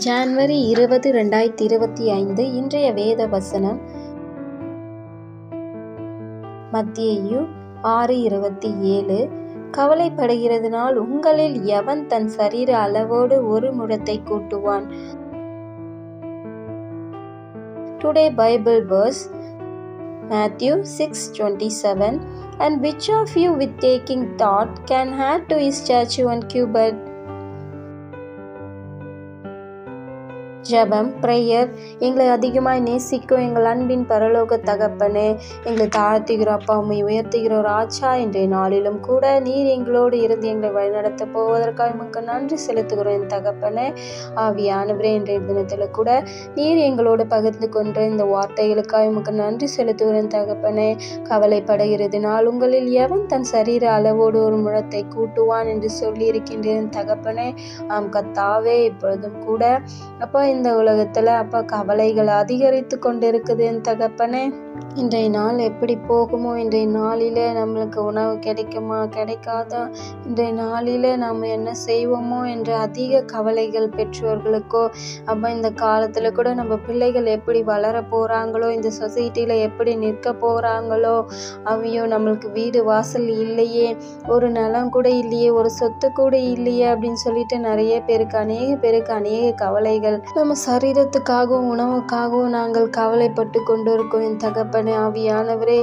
January 20, 2025 இன்றைய வேத வசனம் மத்தேயு 6:27. கவலைப்படுகிறதினால் உங்களில் எவன் தன் சரீர அளவோடு ஒரு முழத்தை கூட்டுவான்? Today Bible verse Matthew 6:27. And which of you with taking thought can add to his stature 1 cubit? ஜெபம் ப்ரேயர். எங்களை அதிகமாய் நேசிக்கும் எங்கள் அன்பின் பரலோக தகப்பனே, எங்களை தாழ்த்துகிறோம் அப்பா, உம்மை உயர்த்துகிறோம் ராஜா. இன்றைய நாளிலும் கூட நீர் எங்களோடு இருந்து எங்களை வழிநடத்த போவதற்காக உமக்கு நன்றி செலுத்துகிறோம் என் தகப்பனே. ஆவியானவரே, இன்றைய தினத்தில் கூட நீர் எங்களோடு பகிர்ந்து கொண்ட இந்த வார்த்தைகளுக்காக உமக்கு நன்றி செலுத்துகிறேன் தகப்பனே. கவலைப்படுகிறதினால் உங்களில் எவன் தன் சரீர அளவோடு ஒரு முழத்தை கூட்டுவான் என்று சொல்லி இருக்கின்றேன் தகப்பனே. ஆம் கர்த்தாவே, இப்பொழுதும் கூட அப்பா இந்த உலகத்துல அப்பா கவலைகள் அதிகரித்து கொண்டிருக்குது என் தகப்பனே. இன்றைய நாள் எப்படி போகுமோ, இன்றைய நாளில நம்மளுக்கு உணவு கிடைக்குமா கிடைக்காதா, இன்றைய நாளில நாம் என்ன செய்வோமோ என்ற அதிக கவலைகள் பெற்றோர்களுக்கோ, அப்போ இந்த காலத்தில் கூட நம்ம பிள்ளைகள் எப்படி வளர போகிறாங்களோ, இந்த சொசைட்டியில் எப்படி நிற்க போகிறாங்களோ, அவையோ நம்மளுக்கு வீடு வாசல் இல்லையே, ஒரு நிலம் கூட இல்லையே, ஒரு சொத்து கூட இல்லையே அப்படின்னு சொல்லிட்டு அநேக பேருக்கு அநேக கவலைகள். நம்ம சரீரத்துக்காகவும் உணவுக்காகவும் நாங்கள் கவலைப்பட்டு கொண்டிருக்கோம் என் தகப்பனே. ஆவியானவரே,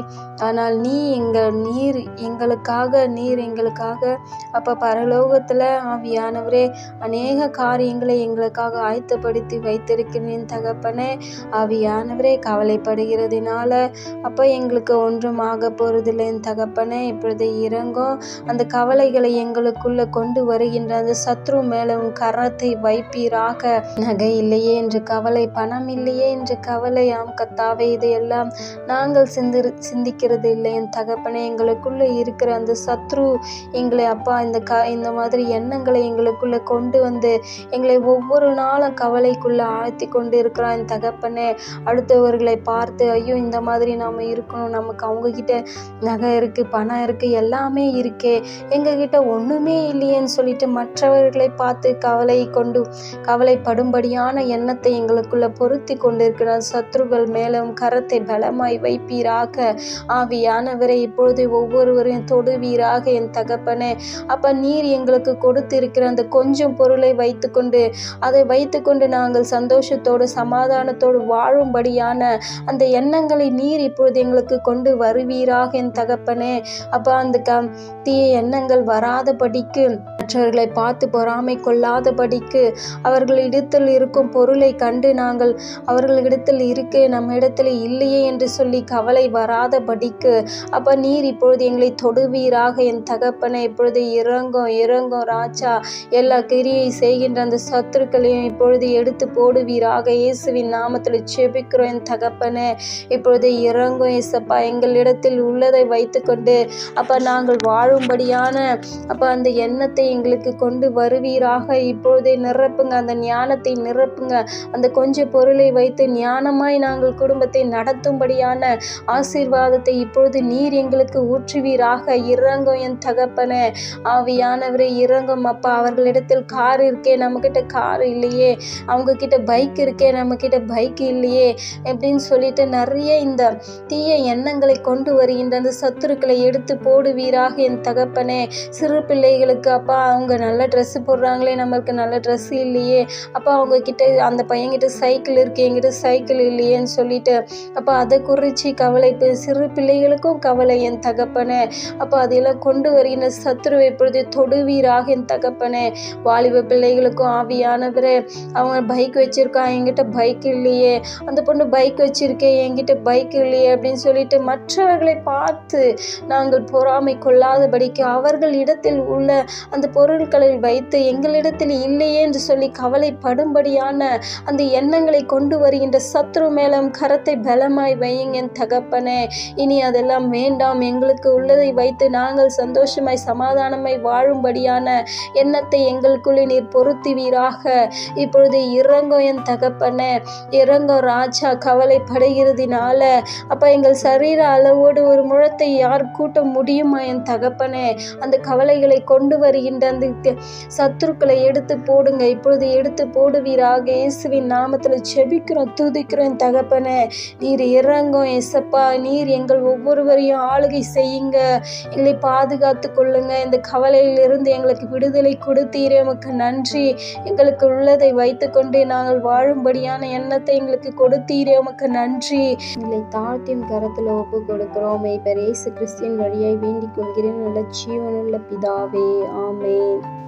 ஆனால் நீர் எங்களுக்காக அப்ப பரலோகத்துல ஆவியானவரே அநேக காரியங்களை எங்களுக்காக ஆயத்தப்படுத்தி வைத்திருக்கிறேன் தகப்பனே. ஆவியானவரே, கவலைப்படுகிறதுனால அப்ப எங்களுக்கு ஒன்றும் ஆக போறதில்லை என் தகப்பனே. இப்பொழுது இறங்கும் அந்த கவலைகளை எங்களுக்குள்ள கொண்டு வருகின்ற அந்த சத்ரு மேல உன் கரத்தை வைப்பீராக. நகை இல்லையே என்று கவலை, பணம் இல்லையே என்று கவலை, ஆம் கர்த்தாவே, இதையெல்லாம் நாங்கள் சிந்திக்கிறது இல்லை என் தகப்பனே. எங்களுக்குள்ள இருக்கிற அந்த சத்ரு எங்களை அப்பா இந்த மாதிரி எண்ணங்களை எங்களுக்குள்ள கொண்டு வந்து எங்களை ஒவ்வொரு நாளும் கவலைக்குள்ள ஆழ்த்தி கொண்டு இருக்கிறான் என் தகப்பனே. அடுத்தவர்களை பார்த்து ஐயோ இந்த மாதிரி நாம இருக்கணும், நமக்கு அவங்க கிட்ட நகை இருக்கு, பணம் இருக்கு, எல்லாமே இருக்கே, எங்க கிட்ட ஒண்ணுமே இல்லையேன்னு சொல்லிட்டு மற்றவர்களை பார்த்து கவலைப்படும்படியான எண்ணத்தை எங்களுக்குள்ள பொருத்தி கொண்டிருக்கிற சத்ருகள் மேலும் கரத்தை பலமாய் வைப்பீராக. ஆவியானவரை, இப்பொழுது ஒவ்வொருவரையும் தொடுவீராக என் தகப்பனே. அப்ப நீர் எங்களுக்கு கொடுத்திருக்கிற அந்த கொஞ்சம் பொருளை வைத்துக்கொண்டு நாங்கள் சந்தோஷத்தோடு சமாதானத்தோடு வாழும்படியான அந்த எண்ணங்களை நீர் இப்பொழுது எங்களுக்கு கொண்டு வருவீராக என் தகப்பனே. அப்ப அந்த தீய எண்ணங்கள் வராதபடிக்கு, மற்றவர்களை பார்த்து பொறாமை கொள்ளாதபடிக்கு, அவர்களிடத்தில் இருக்கும் பொருளை கண்டு நாங்கள் அவர்களிடத்தில் இருக்கு நம்ம இடத்துல இல்லையே என்று சொல்லி கவலை வராதபடிக்கு அப்ப நீர் இப்பொழுது எங்களை தொடுவீராக என் தகப்பனே. இப்பொழுது இறங்கும் ராஜா. எல்லா கிரியை செய்கின்ற அந்த சத்துருக்களையும் இப்பொழுது எடுத்து போடுவீராக. இயேசுவின் நாமத்தில் ஜெபிக்கிறோம் என் தகப்பனே. இப்பொழுது இறங்கும் இயேசப்பா. எங்களிடத்தில் உள்ளதை வைத்துக்கொண்டு அப்ப நாங்கள் வாழும்படியான அப்ப அந்த எண்ணத்தை எங்களுக்கு கொண்டு வருவீராக. இப்பொழுதே நிரப்புங்க, அந்த ஞானத்தை நிரப்புங்க. அந்த கொஞ்சம் பொருளை வைத்து ஞானமாய் நாங்கள் குடும்பத்தை நடத்தும்படியான ஆசீர்வாதத்தை இப்பொழுது நீர் எங்களுக்கு ஊற்றுவீராக. இறங்கும் என் தகப்பனே. ஆவியானவரே, இறங்கும் அப்பா. அவர்களிடத்தில் கார் இருக்கே, நம்ம கிட்ட கார் இல்லையே, அவங்க கிட்ட பைக் இருக்கே, நம்ம கிட்ட பைக் இல்லையே அப்படின்னு சொல்லிட்டு நிறைய இந்த தீய எண்ணங்களை கொண்டு வருகின்ற அந்த சத்துருக்களை எடுத்து போடுவீராக என் தகப்பனே. சிறு பிள்ளைகளுக்கு அப்பா அவங்க நல்ல ட்ரெஸ் போடுறாங்களே, நம்மளுக்கு நல்ல ட்ரெஸ் இல்லையே, அப்பா அவங்க கிட்ட அந்த பையன்கிட்ட சைக்கிள் இருக்கு, என்கிட்ட சைக்கிள் இல்லையேன்னு சொல்லிட்டு அப்ப அதை குறித்து கவலை. சிறு பிள்ளைகளுக்கும் கவலை என் தகப்பனே. அப்ப அதையெல்லாம் கொண்டு வருகின்ற சத்துருவை இப்பொழுது தொடுவீராக என் தகப்பனே. வாலிப பிள்ளைகளுக்கும் ஆவியானவரே, அவங்க பைக் வச்சிருக்கான், என்கிட்ட பைக் இல்லையே, அந்த பொண்ணு பைக் வச்சிருக்கேன், என்கிட்ட பைக் இல்லையே அப்படின்னு சொல்லிட்டு மற்றவர்களை பார்த்து நாங்கள் பொறாமை கொள்ளாதபடிக்கு அவர்கள் இடத்தில் உள்ள அந்த பொருட்களை வைத்து எங்களிடத்தில் இல்லையே என்று சொல்லி கவலைப்படும்படியான அந்த எண்ணங்களை கொண்டு வருகின்ற சத்ரு மேலும் கரத்தை பலமாய் வையுங்க என் தகப்பனே. இனி அதெல்லாம் வேண்டாம். எங்களுக்கு உள்ளதை வைத்து நாங்கள் சந்தோஷமாய் சமாதானமாய் வாழும்படியான எண்ணத்தை எங்களுக்குள்ளே நீர் பொருத்துவீராக. இப்பொழுது இறங்கும் என் தகப்பனே. இறங்கும் ராஜா. கவலைப்படுகிறதுனால அப்ப எங்கள் சரீர அளவோடு ஒரு முழத்தை யார் கூட்ட முடியுமா என் தகப்பனே? அந்த கவலைகளை கொண்டு வருகின்ற இருக்கின்ற அந்த சத்துருக்களை எடுத்து போடுங்க. இப்பொழுது எடுத்து போடுவீராக. இயேசுவின் நாமத்தில் செபிக்கிறோம், துதிக்கிறோம் தகப்பனே. நீர் இறங்கும் ஏசப்பா. நீர் எங்கள் ஒவ்வொருவரையும் ஆளுகை செய்யுங்க. எங்களை பாதுகாத்து கொள்ளுங்க. இந்த கவலையிலிருந்து எங்களுக்கு விடுதலை கொடுத்தீரே, உமக்கு நன்றி. எங்களுக்கு உள்ளதை வைத்துக்கொண்டு நாங்கள் வாழும்படியான எண்ணத்தை எங்களுக்கு கொடுத்தீரே, உமக்கு நன்றி. எங்களை தாழ்த்தியும் கரத்தில் ஒப்பு கொடுக்கிறோம். இயேசு கிறிஸ்துவின் வழியாய் வேண்டிக் கொள்கிறேன் நல்ல ஜீவனுள்ள பிதாவே, ஆமென்.